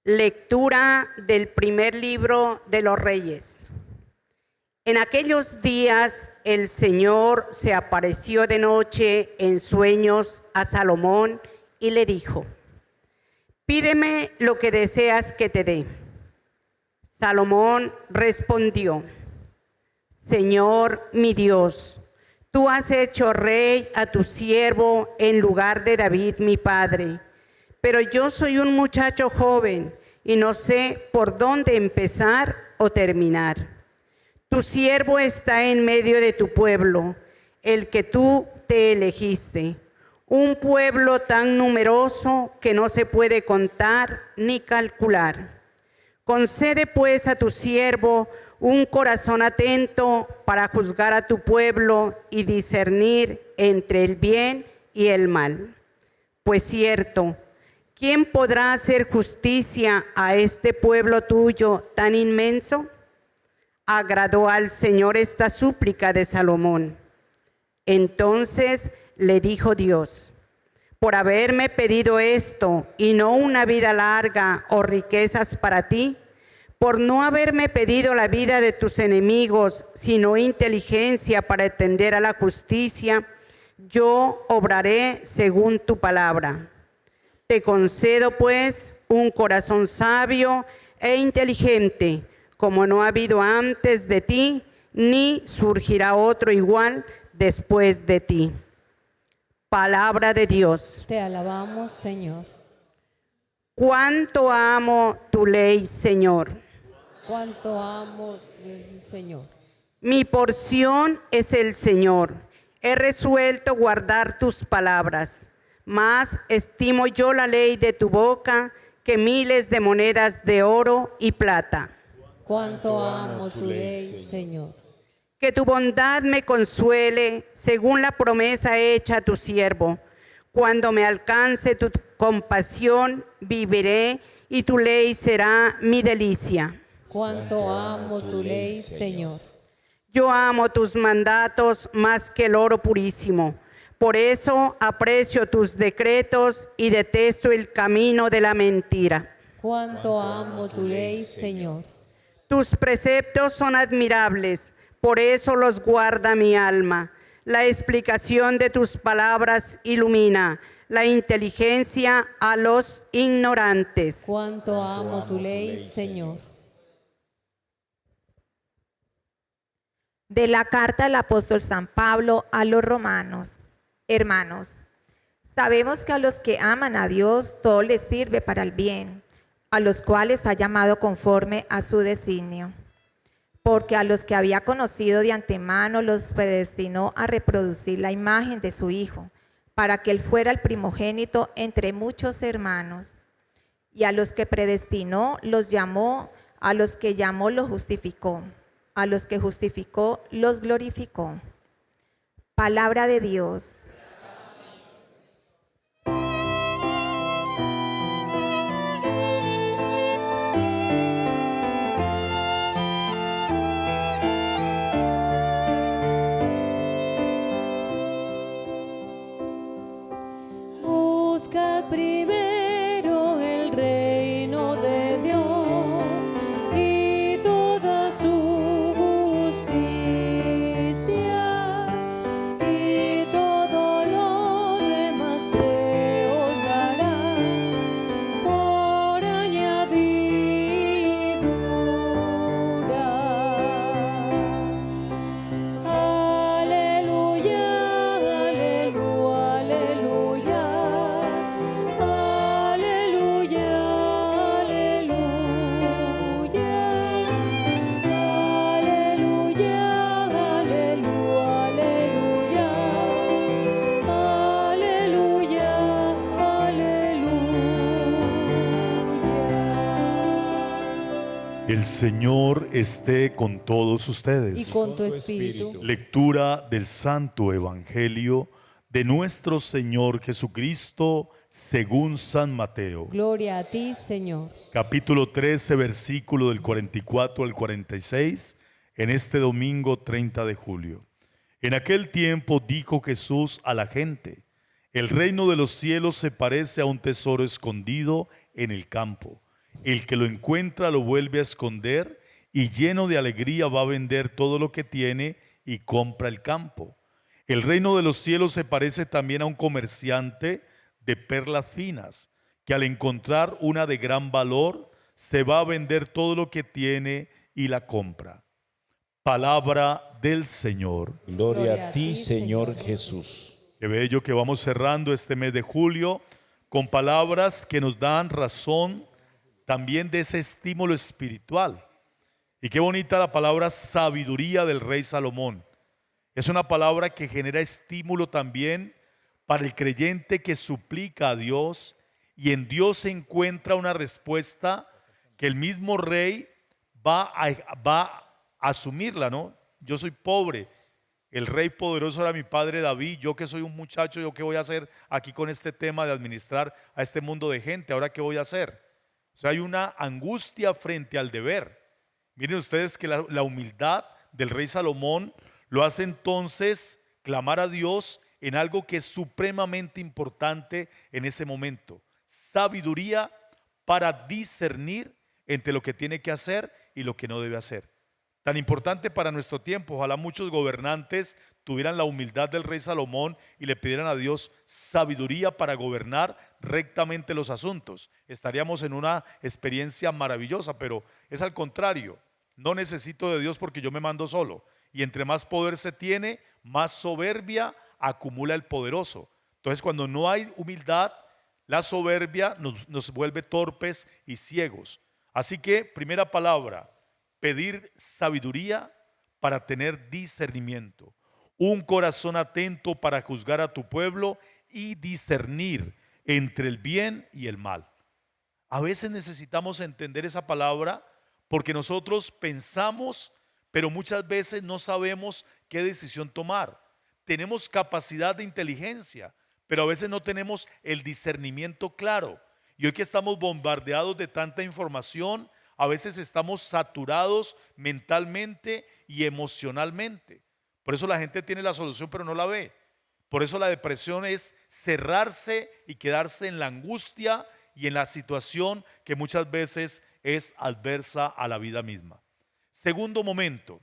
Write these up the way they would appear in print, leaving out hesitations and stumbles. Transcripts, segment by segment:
Lectura del primer libro de los Reyes. En aquellos días el Señor se apareció de noche en sueños a Salomón y le dijo: «Pídeme lo que deseas que te dé». Salomón respondió: «Señor mi Dios, tú has hecho rey a tu siervo en lugar de David mi padre. Pero yo soy un muchacho joven y no sé por dónde empezar o terminar. Tu siervo está en medio de tu pueblo, el que tú te elegiste, un pueblo tan numeroso que no se puede contar ni calcular. Concede pues a tu siervo un corazón atento para juzgar a tu pueblo y discernir entre el bien y el mal. Pues cierto, ¿quién podrá hacer justicia a este pueblo tuyo tan inmenso?». Agradó al Señor esta súplica de Salomón. Entonces le dijo Dios: «Por haberme pedido esto y no una vida larga o riquezas para ti, por no haberme pedido la vida de tus enemigos, sino inteligencia para atender a la justicia, yo obraré según tu palabra. Te concedo pues un corazón sabio e inteligente, como no ha habido antes de ti, ni surgirá otro igual después de ti». Palabra de Dios. Te alabamos, Señor. Cuánto amo tu ley, Señor. Cuánto amo, Señor. Mi porción es el Señor. He resuelto guardar tus palabras. Más estimo yo la ley de tu boca que miles de monedas de oro y plata. Cuánto amo tu ley, Señor. Que tu bondad me consuele según la promesa hecha a tu siervo. Cuando me alcance tu compasión, viviré y tu ley será mi delicia. Cuánto amo tu ley, Señor. Yo amo tus mandatos más que el oro purísimo. Por eso aprecio tus decretos y detesto el camino de la mentira. Cuánto amo tu ley, Señor. Tus preceptos son admirables, por eso los guarda mi alma. La explicación de tus palabras ilumina la inteligencia a los ignorantes. Cuánto amo tu ley, Señor. De la carta del apóstol San Pablo a los romanos. Hermanos, sabemos que a los que aman a Dios todo les sirve para el bien, a los cuales ha llamado conforme a su designio. Porque a los que había conocido de antemano los predestinó a reproducir la imagen de su Hijo, para que él fuera el primogénito entre muchos hermanos. Y a los que predestinó los llamó, a los que llamó los justificó, a los que justificó los glorificó. Palabra de Dios. Buscad primero el reino de Dios y toda su justicia, y todo lo demás se os dará por añadidura. Aleluya, aleluya, aleluya. Aleluya, aleluya. Aleluya, aleluya, aleluya. Aleluya, aleluya. El Señor esté con todos ustedes. Y con tu espíritu. Lectura del Santo Evangelio de nuestro Señor Jesucristo según San Mateo. Gloria a ti, Señor. Capítulo 13, versículo del 44 al 46, en este domingo 30 de julio. En aquel tiempo dijo Jesús a la gente: el reino de los cielos se parece a un tesoro escondido en el campo, El que lo encuentra lo vuelve a esconder y lleno de alegría va a vender todo lo que tiene y compra el campo. El reino de los cielos se parece también a un comerciante de perlas finas, que al encontrar una de gran valor, se va a vender todo lo que tiene y la compra. Palabra del Señor. Gloria a ti, Señor Jesús. Qué bello que vamos cerrando este mes de julio con palabras que nos dan razón también de ese estímulo espiritual. Y qué bonita la palabra sabiduría del rey Salomón. Es una palabra que genera estímulo también para el creyente que suplica a Dios y en Dios se encuentra una respuesta que el mismo rey va a asumirla, ¿no? Yo soy pobre, el rey poderoso era mi padre David, yo que soy un muchacho, ¿yo qué voy a hacer aquí con este tema de administrar a este mundo de gente? ¿Ahora qué voy a hacer? O sea, hay una angustia frente al deber. Miren ustedes que la humildad del rey Salomón lo hace entonces clamar a Dios en algo que es supremamente importante en ese momento. Sabiduría para discernir entre lo que tiene que hacer y lo que no debe hacer. Tan importante para nuestro tiempo. Ojalá muchos gobernantes tuvieran la humildad del rey Salomón y le pidieran a Dios sabiduría para gobernar rectamente los asuntos. Estaríamos en una experiencia maravillosa, pero es al contrario. No necesito de Dios porque yo me mando solo. Y entre más poder se tiene, más soberbia acumula el poderoso. Entonces, cuando no hay humildad, la soberbia nos vuelve torpes y ciegos. Así que, primera palabra, pedir sabiduría para tener discernimiento, un corazón atento para juzgar a tu pueblo y discernir entre el bien y el mal. A veces necesitamos entender esa palabra porque nosotros pensamos, pero muchas veces no sabemos qué decisión tomar. Tenemos capacidad de inteligencia, pero a veces no tenemos el discernimiento claro. Y hoy que estamos bombardeados de tanta información, a veces estamos saturados mentalmente y emocionalmente. Por eso la gente tiene la solución pero no la ve. Por eso la depresión es cerrarse y quedarse en la angustia y en la situación que muchas veces es adversa a la vida misma. Segundo momento,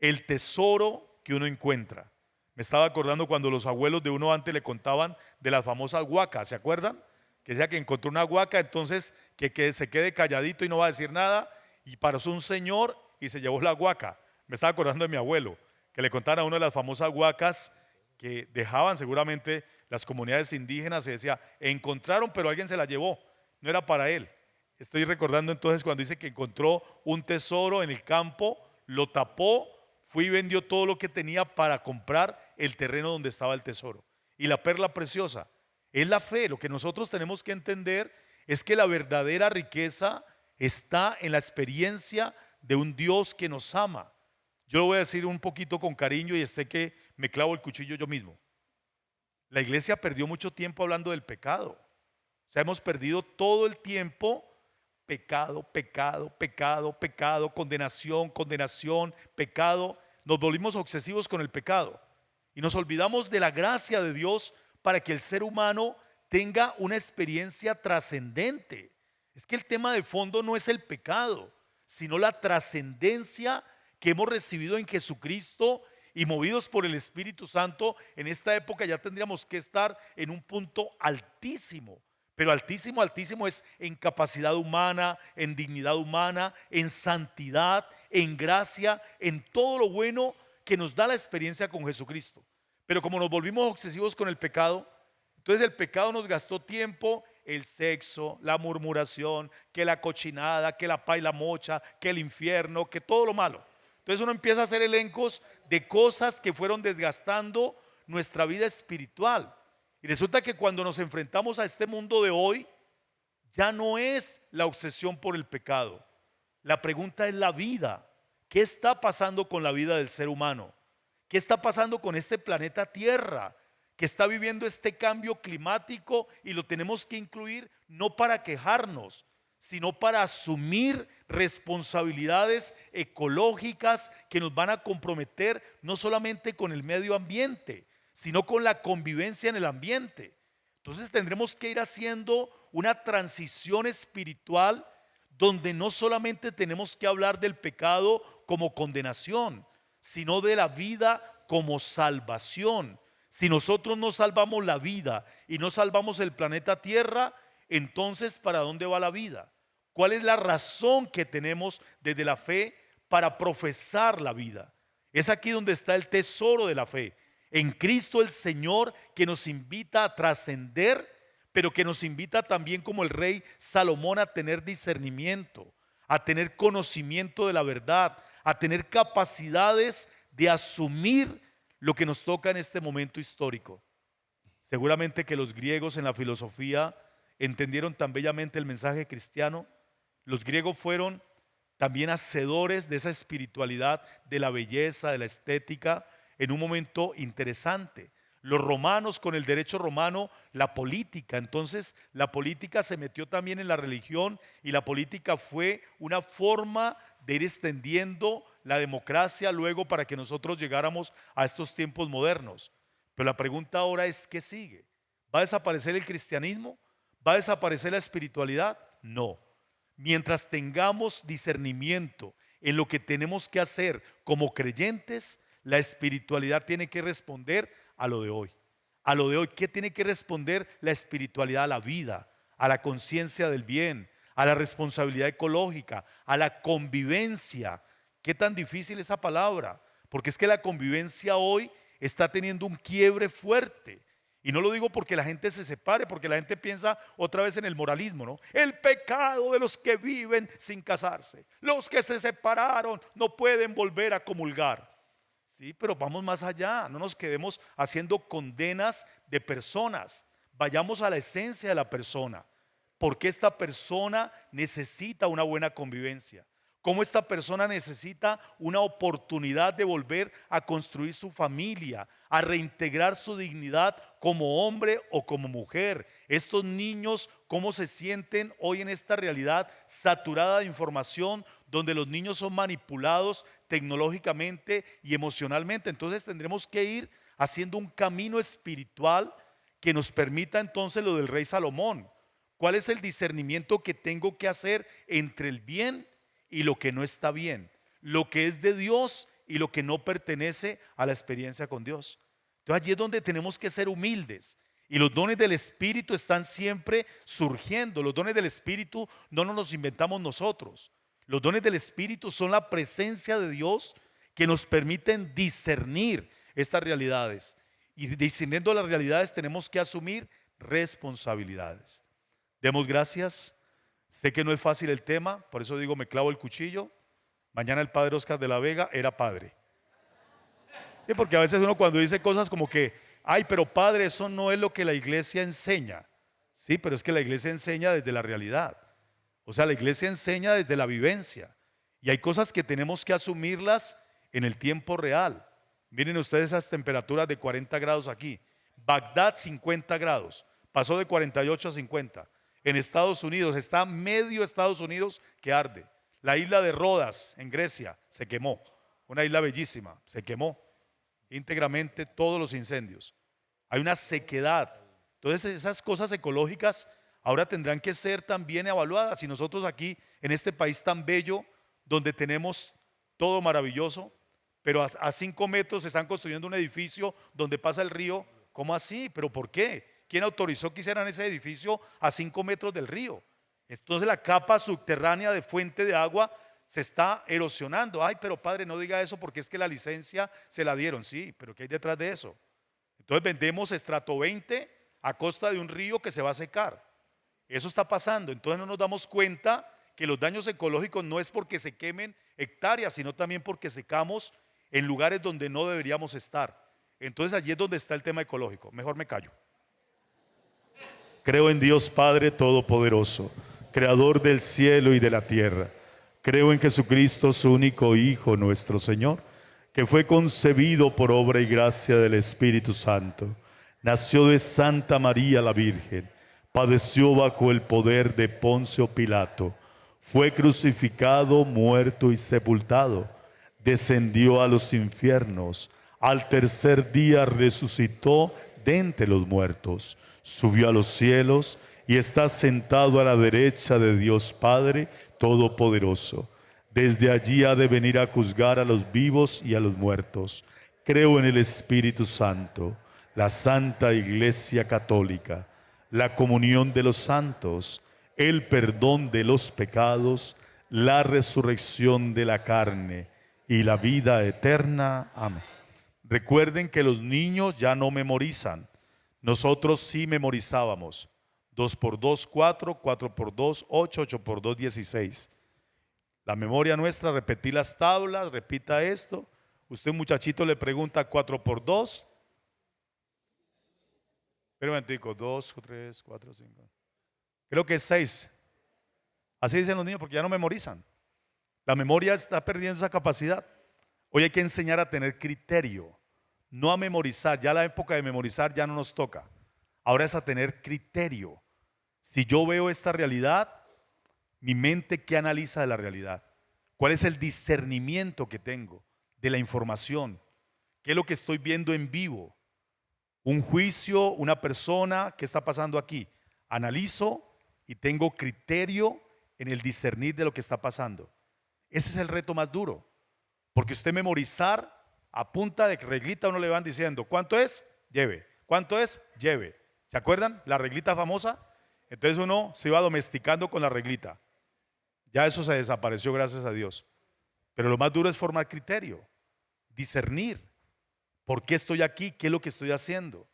el tesoro que uno encuentra. Me estaba acordando cuando los abuelos de uno antes le contaban de las famosas huacas, ¿se acuerdan? Que decía que encontró una huaca, entonces que se quede calladito y no va a decir nada, y pasó un señor y se llevó la huaca. Me estaba acordando de mi abuelo, que le contaron a uno de las famosas huacas que dejaban seguramente las comunidades indígenas y decía, encontraron pero alguien se la llevó, no era para él. Estoy recordando entonces cuando dice que encontró un tesoro en el campo, lo tapó, fue y vendió todo lo que tenía para comprar el terreno donde estaba el tesoro. Y la perla preciosa es la fe. Lo que nosotros tenemos que entender es que la verdadera riqueza está en la experiencia de un Dios que nos ama. Yo lo voy a decir un poquito con cariño y sé que me clavo el cuchillo yo mismo. La iglesia perdió mucho tiempo hablando del pecado. O sea, hemos perdido todo el tiempo pecado, pecado, pecado, pecado, condenación, condenación, pecado. Nos volvimos obsesivos con el pecado y nos olvidamos de la gracia de Dios para que el ser humano tenga una experiencia trascendente. Es que el tema de fondo no es el pecado, sino la trascendencia que hemos recibido en Jesucristo y movidos por el Espíritu Santo. En esta época ya tendríamos que estar en un punto altísimo, pero altísimo, altísimo es en capacidad humana, en dignidad humana, en santidad, en gracia, en todo lo bueno que nos da la experiencia con Jesucristo. Pero como nos volvimos obsesivos con el pecado, entonces el pecado nos gastó tiempo, el sexo, la murmuración, que la cochinada, que la paila mocha, que el infierno, que todo lo malo. Entonces uno empieza a hacer elencos de cosas que fueron desgastando nuestra vida espiritual. Y resulta que cuando nos enfrentamos a este mundo de hoy, ya no es la obsesión por el pecado. La pregunta es la vida. ¿Qué está pasando con la vida del ser humano? ¿Qué está pasando con este planeta Tierra que está viviendo este cambio climático? Y lo tenemos que incluir no para quejarnos, sino para asumir responsabilidades ecológicas que nos van a comprometer no solamente con el medio ambiente, sino con la convivencia en el ambiente. Entonces tendremos que ir haciendo una transición espiritual donde no solamente tenemos que hablar del pecado como condenación, sino de la vida como salvación. Si nosotros no salvamos la vida y no salvamos el planeta Tierra, entonces ¿para dónde va la vida? ¿Cuál es la razón que tenemos desde la fe para profesar la vida? Es aquí donde está el tesoro de la fe, en Cristo el Señor, que nos invita a trascender, pero que nos invita también, como el rey Salomón, a tener discernimiento, a tener conocimiento de la verdad, a tener capacidades de asumir lo que nos toca en este momento histórico. Seguramente que los griegos en la filosofía entendieron tan bellamente el mensaje cristiano. Los griegos fueron también hacedores de esa espiritualidad, de la belleza, de la estética, en un momento interesante. Los romanos, con el derecho romano, la política. Entonces la política se metió también en la religión, y la política fue una forma de ir extendiendo la democracia luego para que nosotros llegáramos a estos tiempos modernos. Pero la pregunta ahora es, ¿qué sigue? ¿Va a desaparecer el cristianismo? ¿Va a desaparecer la espiritualidad? No. Mientras tengamos discernimiento en lo que tenemos que hacer como creyentes, la espiritualidad tiene que responder a lo de hoy. A lo de hoy, ¿qué tiene que responder la espiritualidad? A la vida, a la conciencia del bien, a la responsabilidad ecológica, a la convivencia. ¿Qué tan difícil esa palabra? Porque es que la convivencia hoy está teniendo un quiebre fuerte. Y no lo digo porque la gente se separe, porque la gente piensa otra vez en el moralismo, ¿no? El pecado de los que viven sin casarse. Los que se separaron no pueden volver a comulgar. Sí, pero vamos más allá. No nos quedemos haciendo condenas de personas. Vayamos a la esencia de la persona. ¿Por qué esta persona necesita una buena convivencia? ¿Cómo esta persona necesita una oportunidad de volver a construir su familia, a reintegrar su dignidad como hombre o como mujer? Estos niños, ¿cómo se sienten hoy en esta realidad saturada de información, donde los niños son manipulados tecnológicamente y emocionalmente? Entonces tendremos que ir haciendo un camino espiritual que nos permita entonces lo del rey Salomón. ¿Cuál es el discernimiento que tengo que hacer entre el bien y lo que no está bien? Lo que es de Dios y lo que no pertenece a la experiencia con Dios. Entonces allí es donde tenemos que ser humildes. Y los dones del Espíritu están siempre surgiendo. Los dones del Espíritu no nos los inventamos nosotros. Los dones del Espíritu son la presencia de Dios que nos permiten discernir estas realidades. Y discerniendo las realidades tenemos que asumir responsabilidades. Demos gracias. Sé que no es fácil el tema, por eso digo, me clavo el cuchillo. Mañana el padre Oscar de la Vega era padre. Sí, porque a veces uno cuando dice cosas como que, ay, pero padre, eso no es lo que la iglesia enseña. Sí, pero es que la iglesia enseña desde la realidad. O sea, la iglesia enseña desde la vivencia. Y hay cosas que tenemos que asumirlas en el tiempo real. Miren ustedes esas temperaturas de 40 grados aquí. Bagdad 50 grados, pasó de 48 a 50. En Estados Unidos, está medio Estados Unidos que arde. La isla de Rodas, en Grecia, se quemó. Una isla bellísima, se quemó íntegramente, todos los incendios. Hay una sequedad. Entonces esas cosas ecológicas ahora tendrán que ser también evaluadas. Y nosotros aquí, en este país tan bello, donde tenemos todo maravilloso, pero a 5 metros se están construyendo un edificio donde pasa el río. ¿Cómo así? ¿Pero por qué? ¿Quién autorizó que hicieran ese edificio a 5 metros del río? Entonces la capa subterránea de fuente de agua se está erosionando. Ay, pero padre, no diga eso porque es que la licencia se la dieron. Sí, pero ¿qué hay detrás de eso? Entonces vendemos estrato 20 a costa de un río que se va a secar. Eso está pasando. Entonces no nos damos cuenta que los daños ecológicos no es porque se quemen hectáreas, sino también porque secamos en lugares donde no deberíamos estar. Entonces allí es donde está el tema ecológico. Mejor me callo. Creo en Dios Padre Todopoderoso, Creador del cielo y de la tierra. Creo en Jesucristo, su único Hijo, nuestro Señor, que fue concebido por obra y gracia del Espíritu Santo. Nació de Santa María la Virgen, padeció bajo el poder de Poncio Pilato, fue crucificado, muerto y sepultado, descendió a los infiernos, al tercer día resucitó de entre los muertos, subió a los cielos y está sentado a la derecha de Dios Padre Todopoderoso. Desde allí ha de venir a juzgar a los vivos y a los muertos. Creo en el Espíritu Santo, la Santa Iglesia Católica, la comunión de los santos, el perdón de los pecados, la resurrección de la carne y la vida eterna. Amén. Recuerden que los niños ya no memorizan. Nosotros sí memorizábamos. 2 por 2, 4, 4 por 2, 8, 8 por 2, 16. La memoria nuestra, repetir las tablas, repita esto. Usted, muchachito, le pregunta 4 por 2. Espera un momentico, 2, 3, 4, 5. Creo que es 6. Así dicen los niños porque ya no memorizan. La memoria está perdiendo esa capacidad. Hoy hay que enseñar a tener criterio, no a memorizar. Ya la época de memorizar ya no nos toca. Ahora es a tener criterio. Si yo veo esta realidad, mi mente, ¿qué analiza de la realidad? ¿Cuál es el discernimiento que tengo de la información? ¿Qué es lo que estoy viendo en vivo? Un juicio, una persona, ¿qué está pasando aquí? Analizo y tengo criterio en el discernir de lo que está pasando. Ese es el reto más duro, porque usted memorizar a punta de reglita uno le van diciendo, ¿cuánto es? Lleve. ¿Cuánto es? Lleve. ¿Se acuerdan? La reglita famosa. Entonces uno se iba domesticando con la reglita. Ya eso se desapareció, gracias a Dios. Pero lo más duro es formar criterio, discernir. ¿Por qué estoy aquí? ¿Qué es lo que estoy haciendo?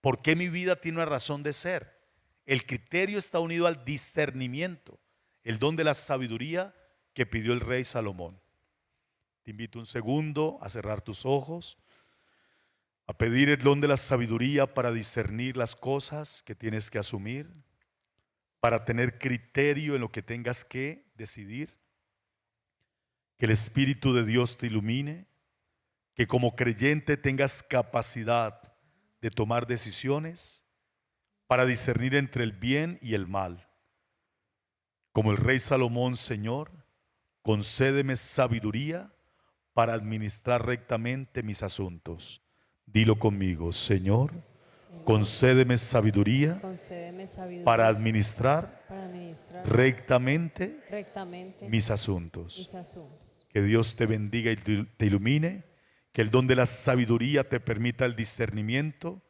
¿Por qué mi vida tiene una razón de ser? El criterio está unido al discernimiento, el don de la sabiduría que pidió el rey Salomón. Te invito un segundo a cerrar tus ojos, a pedir el don de la sabiduría para discernir las cosas que tienes que asumir, para tener criterio en lo que tengas que decidir, que el Espíritu de Dios te ilumine, que como creyente tengas capacidad de tomar decisiones para discernir entre el bien y el mal. Como el rey Salomón, Señor, concédeme sabiduría para administrar rectamente mis asuntos. Dilo conmigo, Señor, concédeme sabiduría Concédeme sabiduría para administrar para administrar rectamente rectamente mis asuntos. mis asuntos. Que Dios te bendiga y te ilumine, que el don de la sabiduría te permita el discernimiento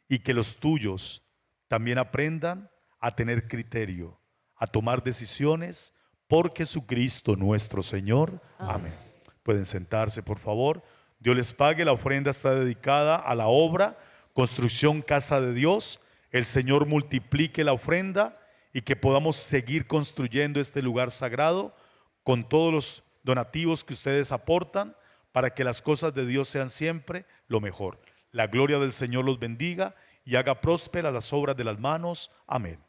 y que los tuyos también aprendan a tener criterio, a tomar decisiones por Jesucristo nuestro Señor. Amén. Pueden sentarse, por favor. Dios les pague. La ofrenda está dedicada a la obra Construcción Casa de Dios. El Señor multiplique la ofrenda y que podamos seguir construyendo este lugar sagrado con todos los donativos que ustedes aportan para que las cosas de Dios sean siempre lo mejor. La gloria del Señor los bendiga y haga prósperas las obras de las manos. Amén.